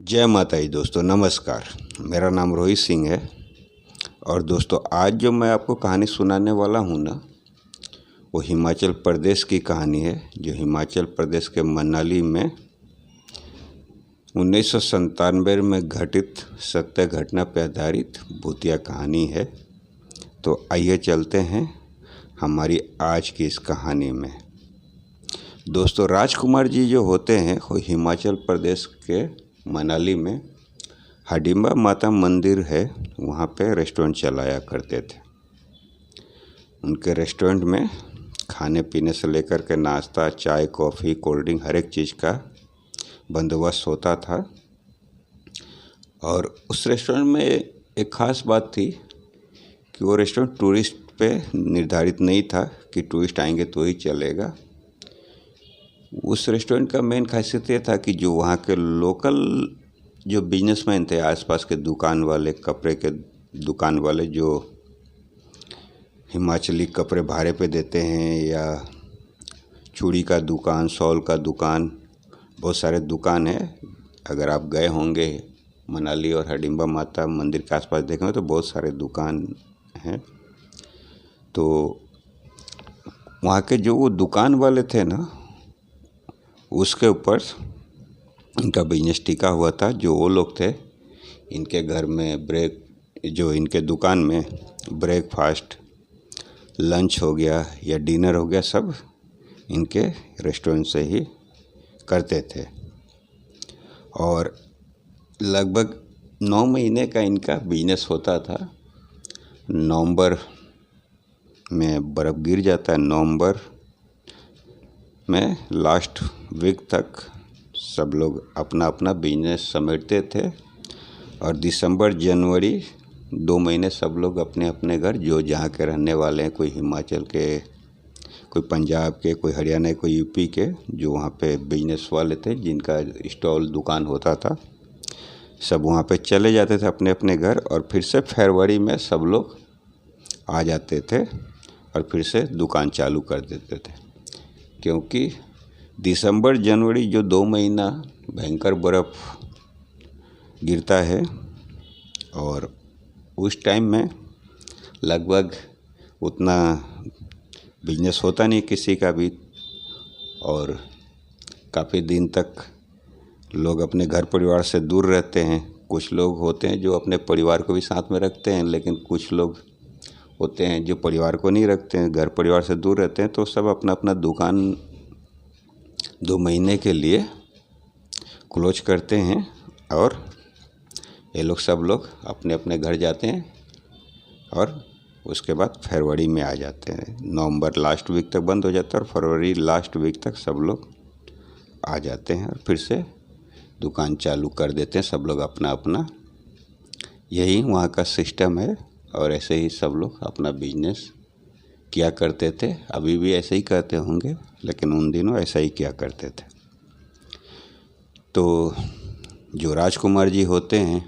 जय माता दी दोस्तों, नमस्कार। मेरा नाम रोहित सिंह है। और दोस्तों, आज जो मैं आपको कहानी सुनाने वाला हूँ ना, वो हिमाचल प्रदेश की कहानी है, जो हिमाचल प्रदेश के मनाली में 1997 में घटित सत्य घटना पर आधारित भूतिया कहानी है। तो आइए चलते हैं हमारी आज की इस कहानी में। दोस्तों, राजकुमार जी जो होते हैं वो हिमाचल प्रदेश के मनाली में हडिम्बा माता मंदिर है, वहाँ पे रेस्टोरेंट चलाया करते थे। उनके रेस्टोरेंट में खाने पीने से लेकर के नाश्ता, चाय, कॉफ़ी, कोल्ड ड्रिंक, हर एक चीज़ का बंदोबस्त होता था। और उस रेस्टोरेंट में एक ख़ास बात थी कि वो रेस्टोरेंट टूरिस्ट पे निर्धारित नहीं था कि टूरिस्ट आएंगे तो ही चलेगा। उस रेस्टोरेंट का मेन खासियत ये था कि जो वहाँ के लोकल जो बिजनेसमैन थे, आसपास के दुकान वाले, कपड़े के दुकान वाले जो हिमाचली कपड़े भाड़े पे देते हैं, या चूड़ी का दुकान, शॉल का दुकान, बहुत सारे दुकान है। अगर आप गए होंगे मनाली और हडिम्बा माता मंदिर के आसपास देखेंगे तो बहुत सारे दुकान हैं। तो वहाँ के जो वो दुकान वाले थे ना, उसके ऊपर इनका बिजनेस टिका हुआ था। जो वो लोग थे, इनके घर में इनके दुकान में ब्रेकफास्ट, लंच हो गया या डिनर हो गया, सब इनके रेस्टोरेंट से ही करते थे। और लगभग 9 महीने का इनका बिजनेस होता था। नवंबर में बर्फ़ गिर जाता है, नवंबर में लास्ट वीक तक सब लोग अपना अपना बिजनेस समेटते थे। और दिसंबर जनवरी 2 महीने सब लोग अपने अपने घर, जो जहाँ के रहने वाले हैं, कोई हिमाचल के, कोई पंजाब के, कोई हरियाणा, कोई यूपी के, जो वहाँ पे बिजनेस वाले थे, जिनका स्टॉल दुकान होता था, सब वहाँ पे चले जाते थे अपने अपने घर। और फिर से फरवरी में सब लोग आ जाते थे और फिर से दुकान चालू कर देते थे। क्योंकि दिसंबर जनवरी जो 2 महीना भयंकर बर्फ़ गिरता है, और उस टाइम में लगभग उतना बिजनेस होता नहीं किसी का भी। और काफ़ी दिन तक लोग अपने घर परिवार से दूर रहते हैं। कुछ लोग होते हैं जो अपने परिवार को भी साथ में रखते हैं, लेकिन कुछ लोग होते हैं जो परिवार को नहीं रखते हैं, घर परिवार से दूर रहते हैं। तो सब अपना अपना दुकान 2 महीने के लिए क्लोज करते हैं और ये लोग सब लोग अपने अपने घर जाते हैं। और उसके बाद फरवरी में आ जाते हैं। नवंबर लास्ट वीक तक बंद हो जाता है और फरवरी लास्ट वीक तक सब लोग आ जाते हैं और फिर से दुकान चालू कर देते हैं सब लोग अपना अपना। यही वहाँ का सिस्टम है। और ऐसे ही सब लोग अपना बिजनेस किया करते थे। अभी भी ऐसे ही करते होंगे, लेकिन उन दिनों ऐसा ही किया करते थे। तो जो राजकुमार जी होते हैं,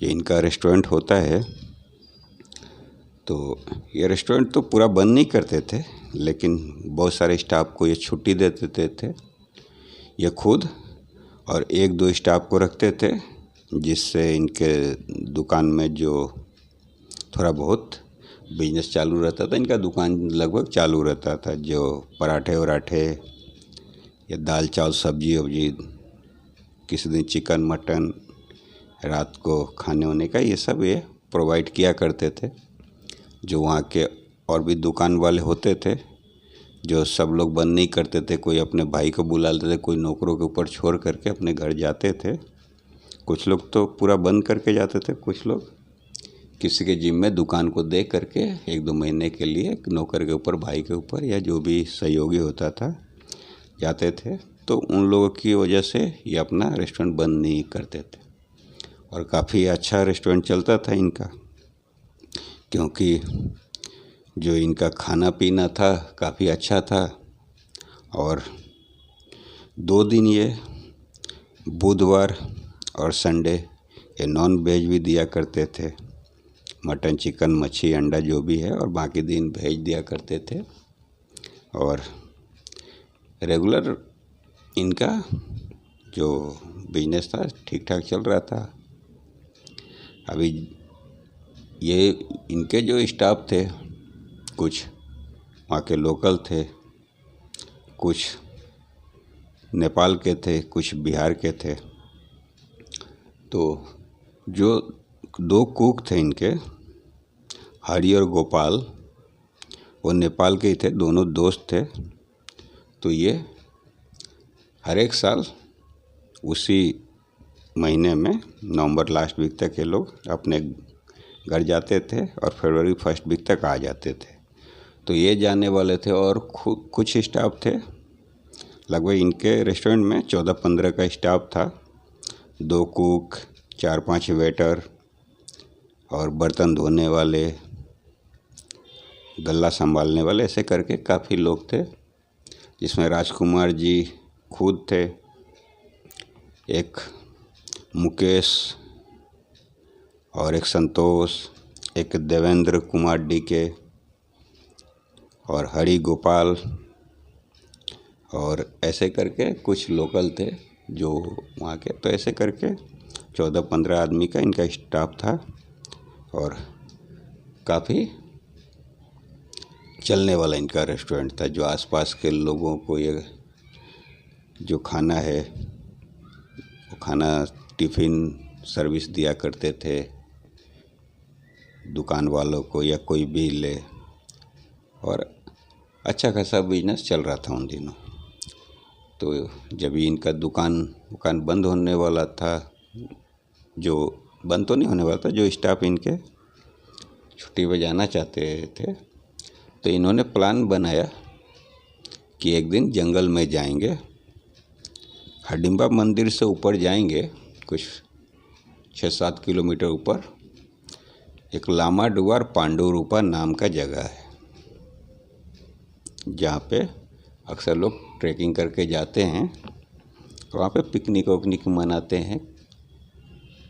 जो इनका रेस्टोरेंट होता है, तो ये रेस्टोरेंट तो पूरा बंद नहीं करते थे, लेकिन बहुत सारे स्टाफ को ये छुट्टी दे देते थे। ये खुद और 1-2 स्टाफ को रखते थे, जिससे इनके दुकान में जो थोड़ा बहुत बिजनेस चालू रहता था। इनका दुकान लगभग चालू रहता था। जो पराठे वराठे या दाल चावल सब्जी वब्जी, किसी दिन चिकन मटन, रात को खाने होने का, ये सब ये प्रोवाइड किया करते थे। जो वहाँ के और भी दुकान वाले होते थे, जो सब लोग बंद नहीं करते थे, कोई अपने भाई को बुला लेते थे, कोई नौकरों के ऊपर छोड़ करके अपने घर जाते थे। कुछ लोग तो पूरा बंद करके जाते थे, कुछ लोग किसी के जिम्मे दुकान को दे करके 1-2 महीने के लिए नौकर के ऊपर, भाई के ऊपर, या जो भी सहयोगी होता था, जाते थे। तो उन लोगों की वजह से ये अपना रेस्टोरेंट बंद नहीं करते थे। और काफ़ी अच्छा रेस्टोरेंट चलता था इनका, क्योंकि जो इनका खाना पीना था काफ़ी अच्छा था। और 2 दिन ये बुधवार और संडे ये नॉन वेज भी दिया करते थे, मटन, चिकन, मच्छी, अंडा जो भी है, और बाकी दिन भेज दिया करते थे। और रेगुलर इनका जो बिजनेस था ठीक ठाक चल रहा था। अभी ये इनके जो स्टाफ थे, कुछ वहाँ के लोकल थे, कुछ नेपाल के थे, कुछ बिहार के थे। तो जो 2 कुक थे इनके, हरि और गोपाल, वो नेपाल के ही थे, दोनों दोस्त थे। तो ये हर एक साल उसी महीने में नवंबर लास्ट वीक तक ये लोग अपने घर जाते थे और फरवरी फर्स्ट वीक तक आ जाते थे। तो ये जाने वाले थे और कुछ स्टाफ थे, लगभग इनके रेस्टोरेंट में 14-15 का स्टाफ था। 2 कुक, 4-5 वेटर और बर्तन धोने वाले, गल्ला संभालने वाले, ऐसे करके काफ़ी लोग थे, जिसमें राजकुमार जी खुद थे, एक मुकेश और एक संतोष, एक देवेंद्र कुमार डीके और हरि गोपाल, और ऐसे करके कुछ लोकल थे जो वहाँ के। तो ऐसे करके 14-15 आदमी का इनका स्टाफ था और काफ़ी चलने वाला इनका रेस्टोरेंट था, जो आसपास के लोगों को ये जो खाना है वो खाना टिफ़िन सर्विस दिया करते थे, दुकान वालों को या कोई भी ले, और अच्छा खासा बिजनेस चल रहा था उन दिनों। तो जब इनका दुकान बंद होने वाला था, जो बंद तो नहीं होने वाला था, जो स्टाफ इनके छुट्टी पे जाना चाहते थे, तो इन्होंने प्लान बनाया कि एक दिन जंगल में जाएंगे, हडिम्बा मंदिर से ऊपर जाएंगे, कुछ 6-7 किलोमीटर ऊपर एक लामाडुआर पांडुरूपा नाम का जगह है, जहाँ पे अक्सर लोग ट्रैकिंग करके जाते हैं। वहाँ पे पिकनिक वकनिक मनाते हैं,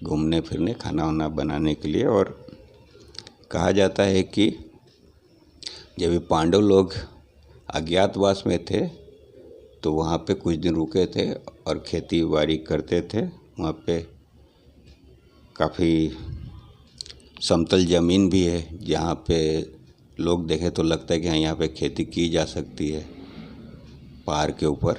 घूमने फिरने, खाना वाना बनाने के लिए। और कहा जाता है कि जब ये पांडव लोग अज्ञातवास में थे तो वहाँ पे कुछ दिन रुके थे और खेती बाड़ी करते थे। वहाँ पे काफ़ी समतल ज़मीन भी है, जहाँ पे लोग देखें तो लगता है कि हाँ, यहाँ पे खेती की जा सकती है, पहाड़ के ऊपर।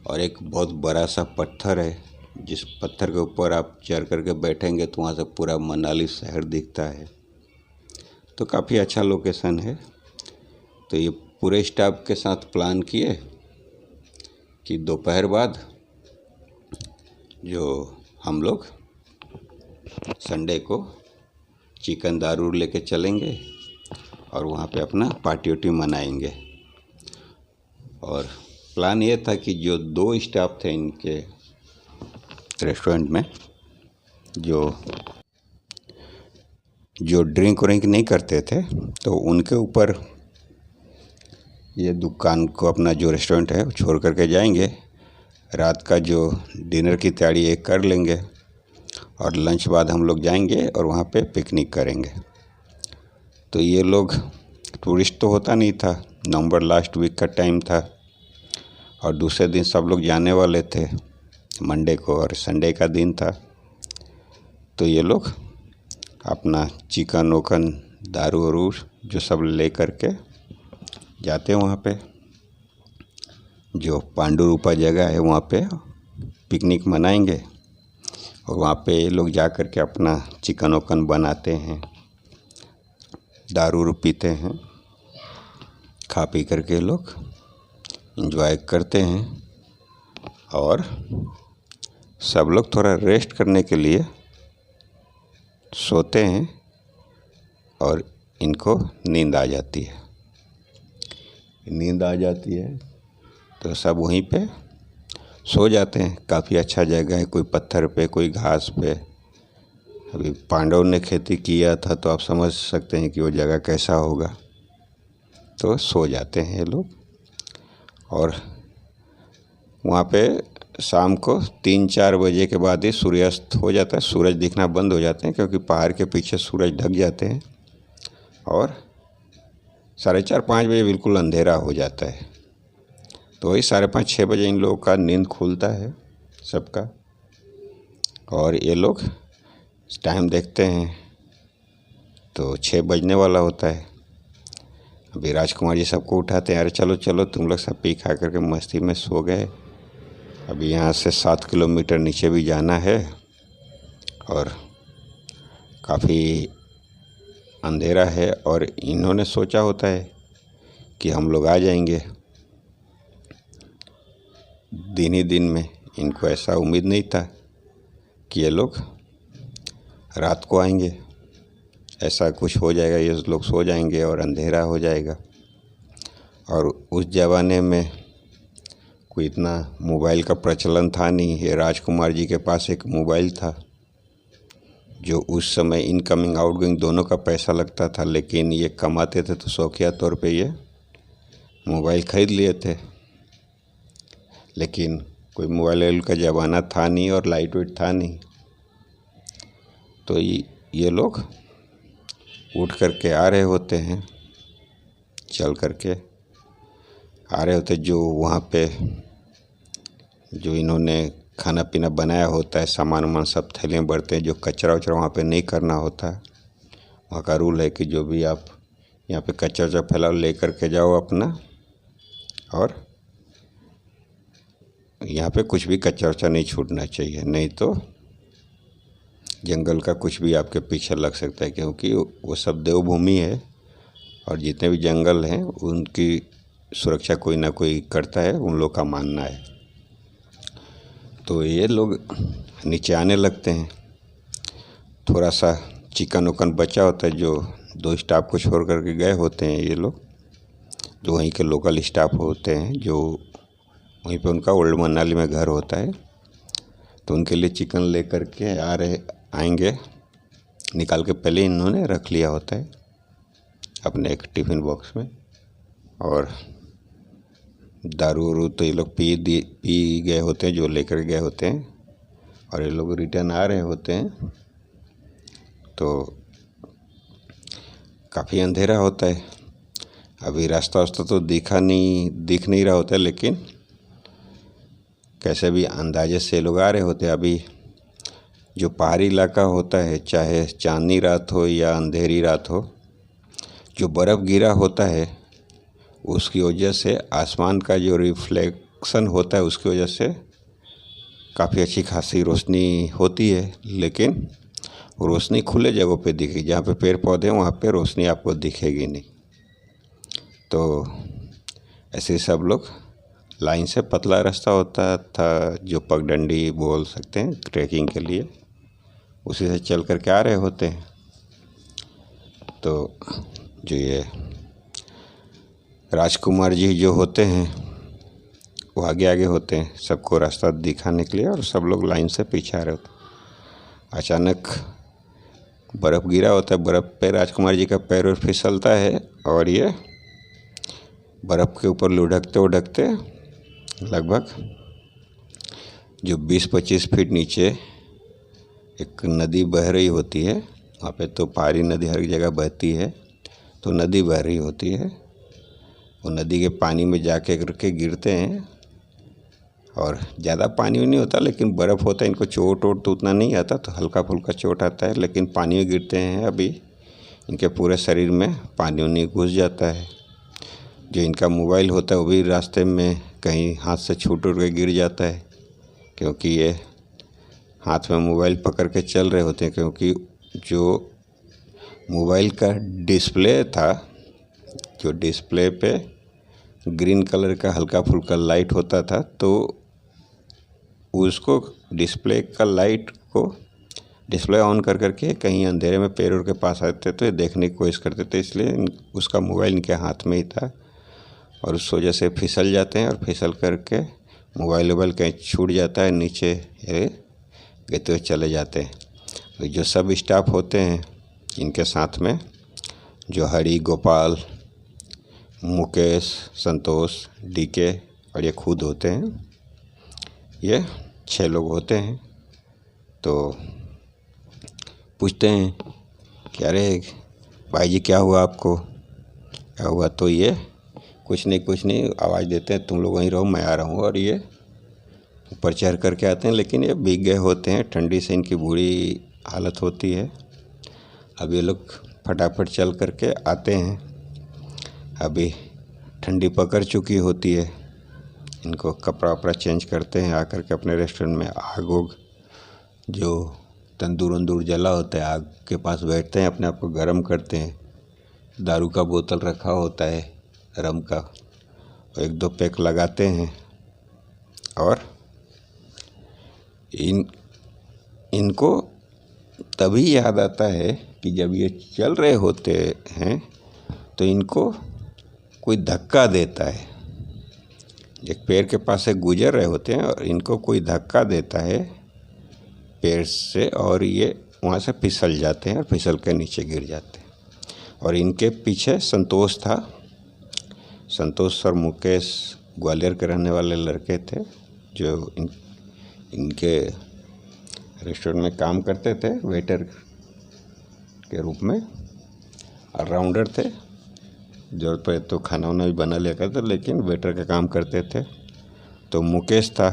और एक बहुत बड़ा सा पत्थर है, जिस पत्थर के ऊपर आप चढ़ करके बैठेंगे तो वहाँ से पूरा मनाली शहर दिखता है। तो काफ़ी अच्छा लोकेशन है। तो ये पूरे स्टाफ के साथ प्लान किए कि दोपहर बाद जो हम लोग संडे को चिकन दारू लेके चलेंगे और वहाँ पे अपना पार्टी वार्टी मनाएंगे। और प्लान ये था कि जो 2 स्टाफ थे इनके रेस्टोरेंट में, जो ड्रिंक व्रिंक नहीं करते थे, तो उनके ऊपर ये दुकान को, अपना जो रेस्टोरेंट है, छोड़ करके जाएंगे। रात का जो डिनर की तैयारी ये कर लेंगे और लंच बाद हम लोग जाएंगे और वहाँ पे पिकनिक करेंगे। तो ये लोग, टूरिस्ट तो होता नहीं था, नवंबर लास्ट वीक का टाइम था और दूसरे दिन सब लोग जाने वाले थे मंडे को, और संडे का दिन था। तो ये लोग अपना चिकन वकन, दारू वारू जो सब ले करके जाते हैं वहाँ पे, जो पांडुरूपा जगह है, वहाँ पे पिकनिक मनाएंगे। और वहाँ पे ये लोग जा कर के अपना चिकन वकन बनाते हैं, दारू पीते हैं, खा पी करके लोग एंजॉय करते हैं। और सब लोग थोड़ा रेस्ट करने के लिए सोते हैं और इनको नींद आ जाती है। तो सब वहीं पे सो जाते हैं। काफ़ी अच्छा जगह है, कोई पत्थर पे, कोई घास पे। अभी पांडव ने खेती किया था तो आप समझ सकते हैं कि वो जगह कैसा होगा। तो सो जाते हैं ये लोग। और वहाँ पे शाम को 3-4 बजे के बाद ही सूर्यास्त हो जाता है, सूरज दिखना बंद हो जाते हैं, क्योंकि पहाड़ के पीछे सूरज ढक जाते हैं और 4:30-5 बजे बिल्कुल अंधेरा हो जाता है। तो वही 5:30-6 बजे इन लोगों का नींद खुलता है सबका। और ये लोग टाइम देखते हैं तो 6 बजने वाला होता है। अभी राजकुमार जी सबको उठाते हैं, अरे चलो चलो तुम लोग सब पी खा करके मस्ती में सो गए। अभी यहाँ से 7 किलोमीटर नीचे भी जाना है और काफ़ी अंधेरा है, और इन्होंने सोचा होता है कि हम लोग आ जाएंगे दिन ही दिन में। इनको ऐसा उम्मीद नहीं था कि ये लोग रात को आएंगे, ऐसा कुछ हो जाएगा, ये लोग सो जाएंगे और अंधेरा हो जाएगा। और उस ज़माने में कोई इतना मोबाइल का प्रचलन था नहीं। ये राजकुमार जी के पास एक मोबाइल था जो उस समय इनकमिंग आउटगोइंग दोनों का पैसा लगता था, लेकिन ये कमाते थे तो शौकिया तौर पे ये मोबाइल ख़रीद लिए थे। लेकिन कोई मोबाइल का ज़माना था नहीं और लाइट वेट था नहीं, तो ये लोग उठ करके आ रहे होते हैं, चल करके आ रहे होते। जो वहाँ पे जो इन्होंने खाना पीना बनाया होता है, सामान वामान सब थैले में भरते हैं। जो कचरा वचरा वहाँ पे नहीं करना होता है। वहाँ का रूल है कि जो भी आप यहाँ पे कचरा वचरा फैलाओ ले करके जाओ अपना, और यहाँ पे कुछ भी कचरा वचरा नहीं छूटना चाहिए, नहीं तो जंगल का कुछ भी आपके पीछे लग सकता है। क्योंकि वो सब देवभूमि है और जितने भी जंगल हैं उनकी सुरक्षा कोई ना कोई करता है, उन लोग का मानना है। तो ये लोग नीचे आने लगते हैं। थोड़ा सा चिकन उकन बचा होता है, जो 2 स्टाफ को छोड़ करके गए होते हैं ये लोग, जो वहीं के लोकल स्टाफ होते हैं, जो वहीं पे उनका ओल्ड मनाली में घर होता है। तो उनके लिए चिकन ले करके आएंगे, निकाल के पहले इन्होंने रख लिया होता है अपने एक टिफ़िन बॉक्स में। और दारू वारू तो ये लोग पी गए होते हैं, जो लेकर गए होते हैं, और ये लोग रिटर्न आ रहे होते हैं। तो काफ़ी अंधेरा होता है। अभी रास्ता वास्ता तो दिख नहीं रहा होता है, लेकिन कैसे भी अंदाजे से लोग आ रहे होते हैं। अभी जो पहाड़ी इलाका होता है, चाहे चांदनी रात हो या अंधेरी रात हो, जो बर्फ़ गिरा होता है उसकी वजह से आसमान का जो रिफ्लेक्शन होता है उसकी वजह से काफ़ी अच्छी खासी रोशनी होती है। लेकिन रोशनी खुले जगहों पे दिखेगी, जहाँ पे पेड़ पौधे हैं वहाँ पे रोशनी आपको दिखेगी नहीं। तो ऐसे सब लोग लाइन से, पतला रास्ता होता था जो पगडंडी बोल सकते हैं ट्रैकिंग के लिए, उसी से चल कर के आ रहे होते हैं। तो जो ये राजकुमार जी जो होते हैं वो आगे आगे होते हैं सबको रास्ता दिखाने के लिए, और सब लोग लाइन से पीछे आ रहे होते हैं। अचानक बर्फ़ गिरा होता है, बर्फ़ पे राजकुमार जी का पैर फिसलता है और ये बर्फ़ के ऊपर लुढ़कते लगभग जो 20-25 फीट नीचे एक नदी बह रही होती है। वहाँ पे तो पहाड़ी नदी हर जगह बहती है, तो नदी बह रही होती है। वो नदी के पानी में जाके करके गिरते हैं, और ज़्यादा पानी नहीं होता, लेकिन बर्फ़ होता है। इनको चोट वोट तो उतना नहीं आता, तो हल्का फुल्का चोट आता है, लेकिन पानी में गिरते हैं। अभी इनके पूरे शरीर में पानी उनी घुस जाता है। जो इनका मोबाइल होता है वो भी रास्ते में कहीं हाथ से छूट के गिर जाता है, क्योंकि ये हाथ में मोबाइल पकड़ के चल रहे होते हैं। क्योंकि जो मोबाइल का डिस्प्ले था, जो डिस्प्ले पे ग्रीन कलर का हल्का फुल्का लाइट होता था, तो उसको डिस्प्ले ऑन कर करके कहीं अंधेरे में पेड़ के पास आते तो ये देखने की कोशिश करते थे। इसलिए उसका मोबाइल इनके हाथ में ही था, और उस वजह से फिसल जाते हैं, और फिसल करके मोबाइल कहीं छूट जाता है, नीचे गिरते हुए चले जाते हैं। तो जो सब स्टाफ होते हैं इनके साथ में, जो हरी, गोपाल, मुकेश, संतोष, डीके और ये खुद होते हैं, ये 6 लोग होते हैं। तो पूछते हैं कि अरे भाई जी क्या हुआ आपको, क्या हुआ? तो ये कुछ नहीं आवाज़ देते हैं, तुम लोग वहीं रहो, मैं आ रहा हूँ। और ये ऊपर चढ़ करके आते हैं, लेकिन ये भीग गए होते हैं, ठंडी से इनकी बुरी हालत होती है। अब ये लोग फटाफट चल करके आते हैं। अभी ठंडी पकड़ चुकी होती है, इनको कपड़ा वपड़ा चेंज करते हैं, आकर के अपने रेस्टोरेंट में आग उग जो तंदूर वंदूर जला होता है आग के पास बैठते हैं, अपने आप को गर्म करते हैं। दारू का बोतल रखा होता है, रम का, और 1-2 पैक लगाते हैं। और इनको तभी याद आता है कि जब ये चल रहे होते हैं तो इनको कोई धक्का देता है। एक पेड़ के पास से गुजर रहे होते हैं और इनको कोई धक्का देता है पेड़ से, और ये वहाँ से फिसल जाते हैं और फिसल के नीचे गिर जाते हैं। और इनके पीछे संतोष था। संतोष और मुकेश ग्वालियर के रहने वाले लड़के थे जो इनके रेस्टोरेंट में काम करते थे वेटर के रूप में, और राउंडर थे। जरूरत पड़े तो खाना वाना भी बना लिया करते, लेकिन वेटर का काम करते थे। तो मुकेश था।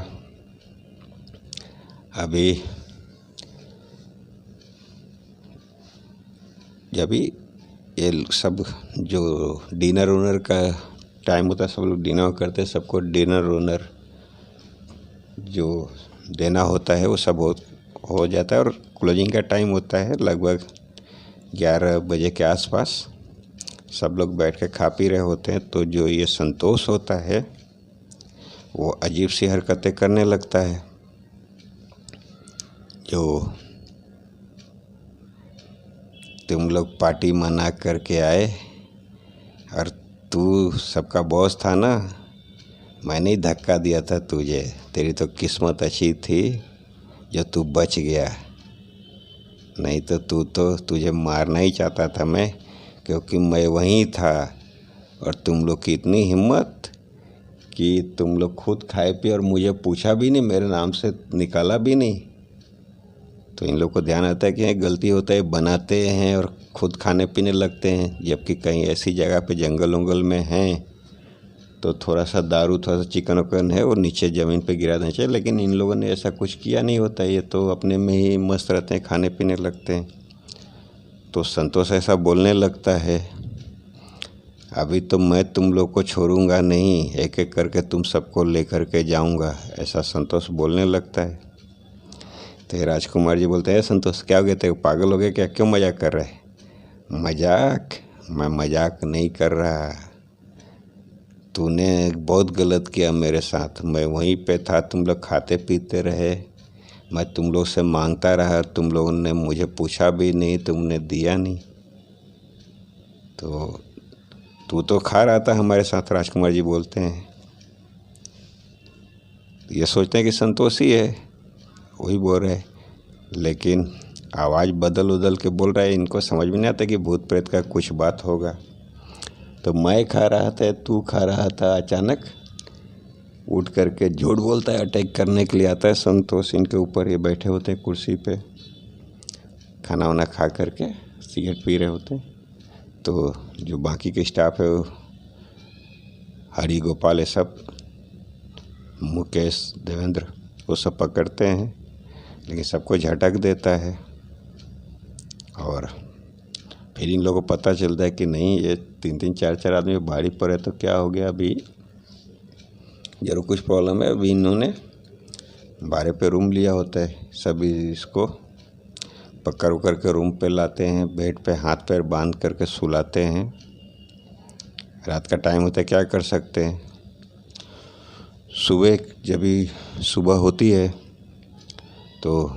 अभी जब ये सब जो डिनर ओनर का टाइम होता है, सब लोग डिनर करते हैं, सबको डिनर ओनर जो देना होता है वो सब हो जाता है। और क्लोजिंग का टाइम होता है लगभग 11 बजे के आसपास। सब लोग बैठ के खा पी रहे होते हैं। तो जो ये संतोष होता है वो अजीब सी हरकतें करने लगता है। जो तुम लोग पार्टी मना करके आए और तू सबका बॉस था ना, मैंने ही धक्का दिया था तुझे, तेरी तो किस्मत अच्छी थी जो तू बच गया, नहीं तो तुझे मारना ही चाहता था मैं, क्योंकि मैं वहीं था। और तुम लोग की इतनी हिम्मत कि तुम लोग खुद खाए पिए और मुझे पूछा भी नहीं, मेरे नाम से निकाला भी नहीं। तो इन लोग को ध्यान आता है कि ये गलती होता है, बनाते हैं और खुद खाने पीने लगते हैं। जबकि कहीं ऐसी जगह पे जंगल वंगल में हैं तो थोड़ा सा दारू, थोड़ा सा चिकन वकन है वो नीचे ज़मीन पे गिरा देना चाहिए, लेकिन इन लोगों ने ऐसा कुछ किया नहीं होता। ये तो अपने में ही मस्त रहते हैं, खाने पीने लगते हैं। तो संतोष ऐसा बोलने लगता है, अभी तो मैं तुम लोग को छोड़ूंगा नहीं, एक एक करके तुम सबको लेकर के जाऊंगा, ऐसा संतोष बोलने लगता है। तो राजकुमार जी बोलते हैं, संतोष क्या हो गया, तेरे पागल हो गए क्या, क्यों मजाक कर रहे हैं? मजाक? मैं मजाक नहीं कर रहा, तूने बहुत गलत किया मेरे साथ। मैं वहीं पे था, तुम लोग खाते पीते रहे, मैं तुम लोग से मांगता रहा, तुम लोगों ने मुझे पूछा भी नहीं, तुमने दिया नहीं। तो तू तो खा रहा था हमारे साथ, राजकुमार जी बोलते हैं। ये सोचते हैं कि संतोष ही है, वही बोल रहे, लेकिन आवाज़ बदल के बोल रहा है। इनको समझ में नहीं आता कि भूत प्रेत का कुछ बात होगा। तो मैं खा रहा था, तू खा रहा था, अचानक उठ करके झूठ बोलता है, अटैक करने के लिए आता है संतोष इनके ऊपर। ये बैठे होते हैं कुर्सी पे, खाना वाना खा करके सिगरेट पी रहे होते हैं। तो जो बाकी के स्टाफ है, हरि गोपाल, ये सब, मुकेश, देवेंद्र, वो सब पकड़ते हैं, लेकिन सबको झटक देता है। और फिर इन लोगों को पता चलता है कि नहीं, ये 3-3, 4-4 आदमी भारी पड़े, तो क्या हो गया, अभी जरूर कुछ प्रॉब्लम है। अभी इन्होंने भाड़े पे रूम लिया होता है, सभी इसको पकड़ उकर के रूम पे लाते हैं, बेड पे हाथ पैर बांध करके सुलाते हैं। रात का टाइम होता है, क्या कर सकते हैं। सुबह होती है तो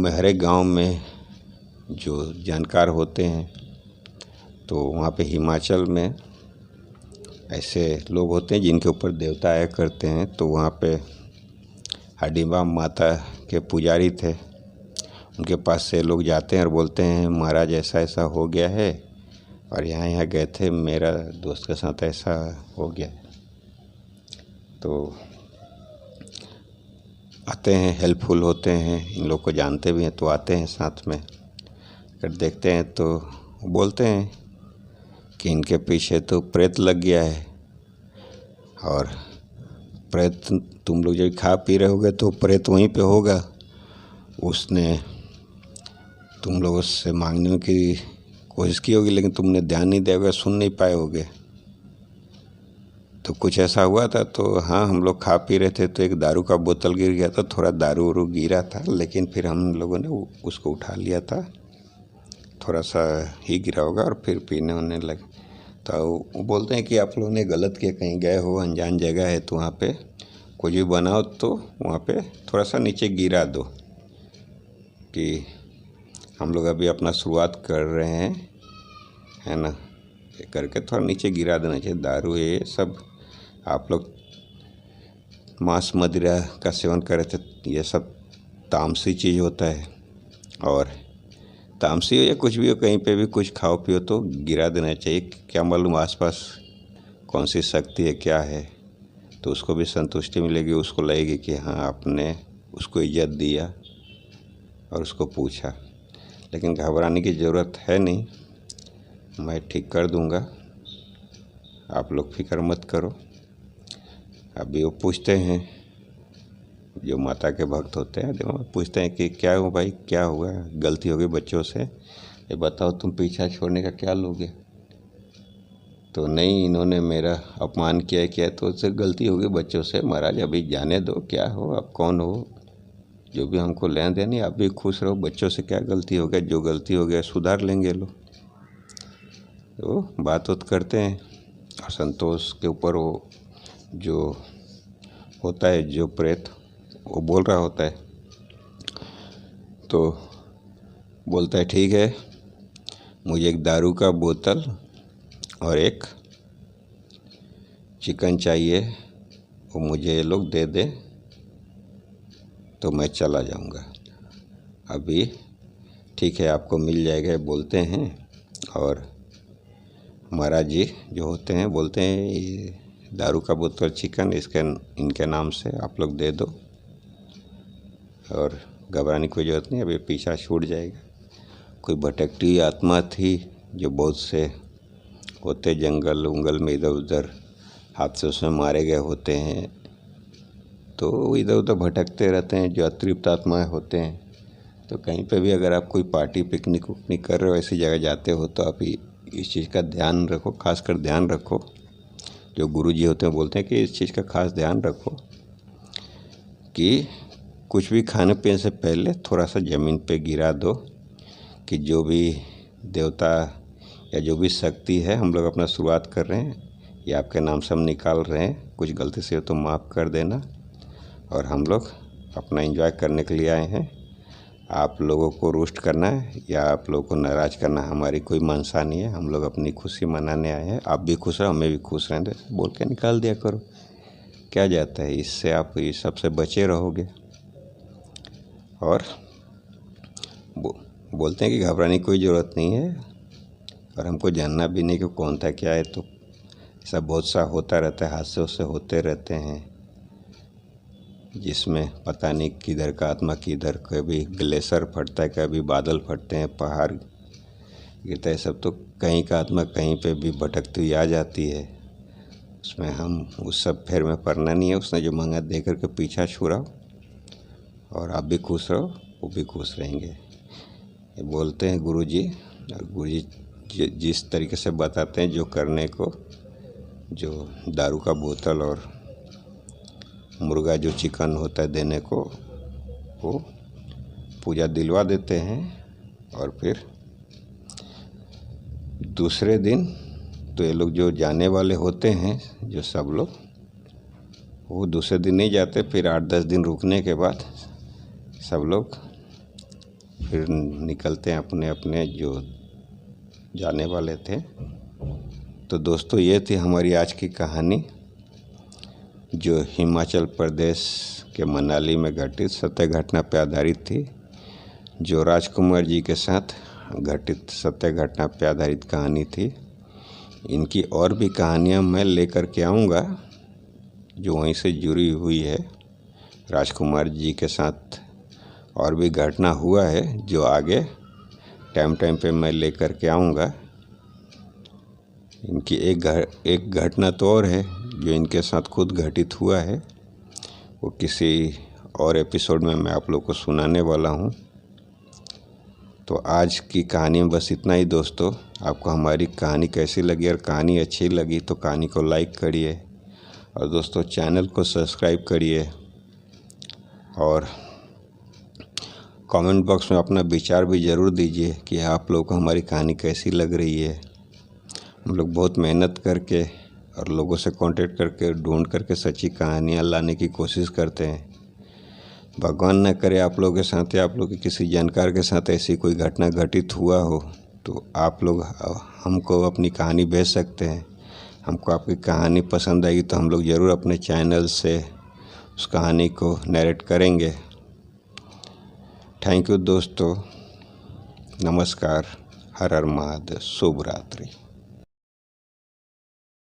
हर एक गांव में जो जानकार होते हैं, तो वहाँ पे हिमाचल में ऐसे लोग होते हैं जिनके ऊपर देवता आया करते हैं। तो वहाँ पे हडिम्बा माता के पुजारी थे, उनके पास से लोग जाते हैं और बोलते हैं, महाराज ऐसा ऐसा हो गया है और यहाँ गए थे, मेरा दोस्त के साथ ऐसा हो गया। तो आते हैं, हेल्पफुल होते हैं, इन लोग को जानते भी हैं, तो आते हैं साथ में। अगर देखते हैं तो बोलते हैं कि इनके पीछे तो प्रेत लग गया है, और प्रेत तुम लोग जब खा पी रहे होगे तो प्रेत वहीं पे होगा, उसने तुम लोगों से मांगने की कोशिश की होगी, लेकिन तुमने ध्यान नहीं दिया होगा, सुन नहीं पाए होगे। तो कुछ ऐसा हुआ था। तो हाँ, हम लोग खा पी रहे थे तो एक दारू का बोतल गिर गया था, थोड़ा दारू वारू गिरा था, लेकिन फिर हम लोगों ने उसको उठा लिया था, थोड़ा सा ही गिरा होगा और फिर पीने होने लगे। तो वो बोलते हैं कि आप लोगों ने गलत किया, कहीं गए हो अनजान जगह है तो वहाँ पे कुछ भी बनाओ तो वहाँ पे थोड़ा सा नीचे गिरा दो, कि हम लोग अभी अपना शुरुआत कर रहे हैं, है ना, ये करके थोड़ा नीचे गिरा देना चाहिए। दारू ये सब आप लोग मांस मदिरा का सेवन करे थे, ये सब तामसी चीज़ होता है, और तामसी हो या कुछ भी हो, कहीं पे भी कुछ खाओ पियो तो गिरा देना चाहिए। क्या मालूम आसपास कौन सी शक्ति है, क्या है, तो उसको भी संतुष्टि मिलेगी, उसको लगेगी कि हाँ आपने उसको इज्जत दिया और उसको पूछा। लेकिन घबराने की ज़रूरत है नहीं, मैं ठीक कर दूंगा, आप लोग फिक्र मत करो। अभी वो पूछते हैं, जो माता के भक्त होते हैं, जो पूछते हैं कि क्या हुआ भाई, क्या हुआ, गलती हो गई बच्चों से, ये बताओ तुम पीछा छोड़ने का क्या लोगे। तो नहीं, इन्होंने मेरा अपमान किया तो उससे गलती हो गई बच्चों से। महाराज अभी जाने दो, क्या हो, आप कौन हो, जो भी हमको लेन देनी, आप भी खुश रहो, बच्चों से क्या गलती हो गया, जो गलती हो गया सुधार लेंगे लोग। तो बात करते हैं, और संतोष के ऊपर वो जो होता है, जो प्रेत, वो बोल रहा होता है। तो बोलता है ठीक है, मुझे एक दारू का बोतल और एक चिकन चाहिए, वो मुझे ये लोग दे दे तो मैं चला जाऊंगा। अभी ठीक है, आपको मिल जाएगा बोलते हैं। और महाराज जी जो होते हैं बोलते हैं ये दारू का बोतल चिकन इनके नाम से आप लोग दे दो, और घबराने की ज़रूरत नहीं, अभी पीछा छूट जाएगा। कोई भटकती आत्मा थी, जो बहुत से होते जंगल उंगल में इधर उधर हादसों में मारे गए होते हैं, तो इधर उधर भटकते रहते हैं, जो अतृप्त आत्माएं होते हैं। तो कहीं पे भी अगर आप कोई पार्टी पिकनिक उकनिक कर रहे हो, ऐसी जगह जाते हो, तो आप इस चीज़ का ध्यान रखो, खासकर ध्यान रखो। जो गुरुजी होते हैं बोलते हैं कि इस चीज़ का खास ध्यान रखो कि कुछ भी खाने पीने से पहले थोड़ा सा ज़मीन पे गिरा दो, कि जो भी देवता या जो भी शक्ति है, हम लोग अपना शुरुआत कर रहे हैं, ये आपके नाम से हम निकाल रहे हैं, कुछ गलती से हो तो माफ़ कर देना, और हम लोग अपना एंजॉय करने के लिए आए हैं। आप लोगों को रोस्ट करना है या आप लोगों को नाराज़ करना हमारी कोई मंशा नहीं है, हम लोग अपनी खुशी मनाने आए हैं। आप भी खुश रहो, हमें भी खुश रहें, बोल के निकाल दिया करो, क्या जाता है, इससे आप इस सबसे बचे रहोगे। और बोलते हैं कि घबराने की कोई ज़रूरत नहीं है, और हमको जानना भी नहीं कि कौन था क्या है। तो ऐसा बहुत सा होता रहता है, हादसे उससे होते रहते हैं, जिसमें पता नहीं किधर का आत्मा किधर, कभी ग्लेशियर फटता है, कभी बादल फटते हैं, पहाड़ गिरता है, सब तो कहीं का आत्मा कहीं पे भी भटकती हुई आ जाती है। उसमें हम उस सब फेर में पड़ना नहीं है। उसने जो मांगा दे करके पीछा छुड़ाओ, और आप भी खुश रहो, वो भी खुश रहेंगे, ये बोलते हैं गुरुजी। और गुरुजी जिस तरीके से बताते हैं जो करने को, जो दारू का बोतल और मुर्गा जो चिकन होता है देने को, वो पूजा दिलवा देते हैं। और फिर दूसरे दिन तो ये लोग जो जाने वाले होते हैं, जो सब लोग, वो दूसरे दिन नहीं जाते, फिर 8-10 दिन रुकने के बाद सब लोग फिर निकलते हैं अपने अपने जो जाने वाले थे। तो दोस्तों, ये थी हमारी आज की कहानी, जो हिमाचल प्रदेश के मनाली में घटित सत्य घटना पर आधारित थी, जो राजकुमार जी के साथ घटित सत्य घटना पर आधारित कहानी थी। इनकी और भी कहानियाँ मैं लेकर के आऊँगा, जो वहीं से जुड़ी हुई है। राजकुमार जी के साथ और भी घटना हुआ है, जो आगे टाइम पे मैं लेकर के आऊँगा। इनकी एक घटना तो और है, जो इनके साथ खुद घटित हुआ है, वो किसी और एपिसोड में मैं आप लोग को सुनाने वाला हूँ। तो आज की कहानी में बस इतना ही दोस्तों। आपको हमारी कहानी कैसी लगी, और कहानी अच्छी लगी तो कहानी को लाइक करिए, और दोस्तों चैनल को सब्सक्राइब करिए, और कमेंट बॉक्स में अपना विचार भी ज़रूर दीजिए कि आप लोगों को हमारी कहानी कैसी लग रही है। हम लोग बहुत मेहनत करके और लोगों से कांटेक्ट करके ढूंढ करके सच्ची कहानियाँ लाने की कोशिश करते हैं। भगवान न करे आप लोगों के साथ या आप लोग के किसी जानकार के साथ ऐसी कोई घटना घटित हुआ हो तो आप लोग हमको अपनी कहानी भेज सकते हैं। हमको आपकी कहानी पसंद आएगी तो हम लोग ज़रूर अपने चैनल से उस कहानी को नरेट करेंगे। थैंक यू दोस्तों, नमस्कार, हर हर महादेव, शुभ रात्रि।